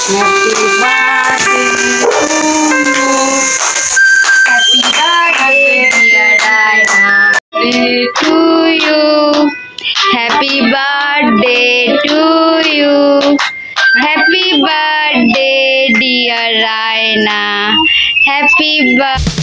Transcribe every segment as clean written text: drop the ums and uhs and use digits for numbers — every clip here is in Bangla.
Happy birthday to you. Happy birthday, dear Raina. To you. Happy birthday to you. Happy birthday, dear Raina. Happy birthday.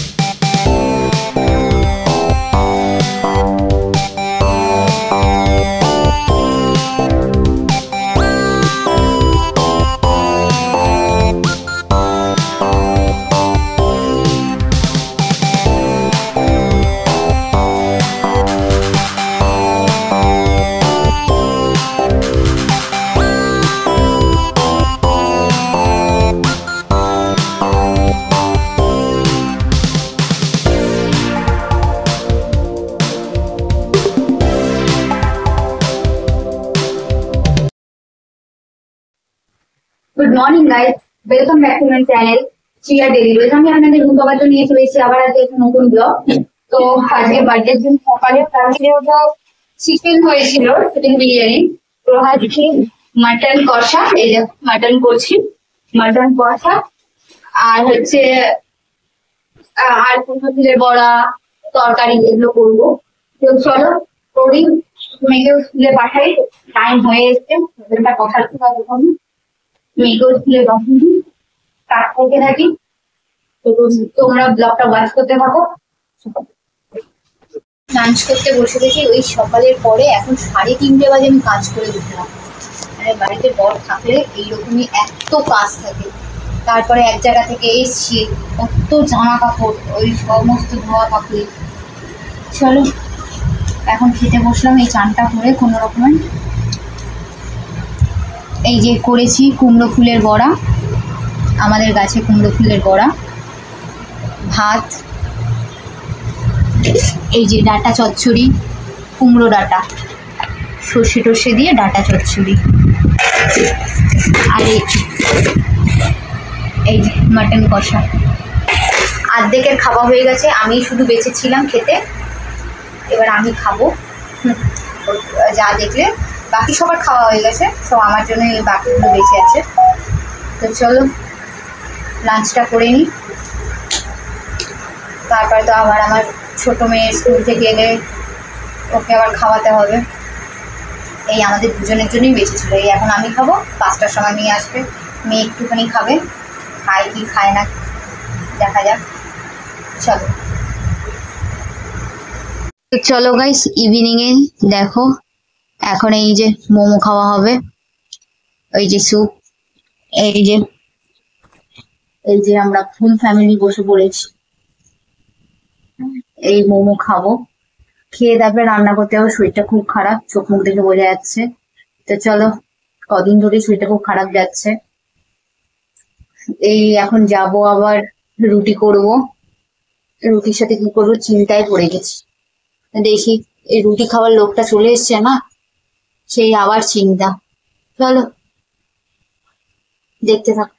Good morning guys, welcome back to my channel চিয়া ডেইলি রোজ। আমি আপনাদের রুমবাবার জন্য নিয়ে চলে এসেছি আবার আজকে একটা নতুন ব্লগ। তো আজকে বার্থডের দিন সকালে ফ্যামিলি যেহেতু চিকেন হয়েছিল, চিকেন বিরিয়ানি, তো আজকে মাটন কষা, এই যে মাটন করছি, মাটন কষা আর হচ্ছে আর ফুলের বড়া, তরকারি এগুলো করবো। তো চলো করি, মেয়েকেও স্কুলে পাঠাই, টাইম হয়ে এসছে, কষাতে হবে। মেয়েকেও স্কুলে পাঠাই, কাজ করতে থাকি। তো তোমরা ব্লগটা ওয়াচ করতে থাকো। লাঞ্চ করতে বসে গেছি ওই সকালের পরে, এখন 3:30 বাজে আমি কাজ করে উঠলাম। মানে বাড়িতে বর থাকলে এইরকমই এত কাজ থাকে। তারপরে এক জায়গা থেকে এসছি, কত জামা কাপড়, ওই সমস্ত ধোয়া কাপড়। চলো এখন খেতে বসলাম, এই চানটা করে কোনো রকমে। এই যে করেছি কুমড়ো ফুলের বড়া, আমাদের গাছে কুমড়ো ফুলের বড়া, ভাত, এই যে ডাঁটা চচ্চড়ি, কুমড়ো ডাঁটা, সর্ষে টর্ষে দিয়ে ডাঁটা চচ্চড়ি, আর এই যে মাটন কষা। অর্ধেকের খাওয়া হয়ে গেছে, আমি শুধু বেঁচেছিলাম খেতে, এবার আমি খাবো। যা দেখলে বাকি সবার খাওয়া হয়ে গেছে, সব আমার জন্য এই বাকিগুলো বেঁচে আছে। তো চলো লাঞ্চটা করে নিই, তারপরে তো আবার আমার ছোটো মেয়ে স্কুল থেকে এলে ওকে আবার খাওয়াতে হবে। এই আমাদের দুজনের জন্যই বেঁচেছিল, এই এখন আমি খাবো, 5টার সময় মেয়ে আসবে, মেয়ে একটুখানি খাবে, খায় কি খায় না দেখা যাক। চলো তো চলো গাইস, ইভিনিংয়ে দেখো এখন এই যে মোমো খাওয়া হবে, ওই যে স্যুপ, এই যে আমরা ফুল ফ্যামিলি বসে পড়েছি, এই মোমো খাবো, খেয়ে তারপরে রান্না করতে হবে। শরীরটা খুব খারাপ, চোখ মুখ দেখে বোঝা যাচ্ছে। তো চলো, কদিন ধরে শরীরটা খুব খারাপ যাচ্ছে। এই এখন যাব আবার রুটি করব, রুটির সাথে কি করবো চিন্তায় পড়ে গেছি। দেখি এই রুটি খাওয়ার লোকটা চলে এসছে না, সেই আবার চিন্তা। চলো দেখতে থাকো।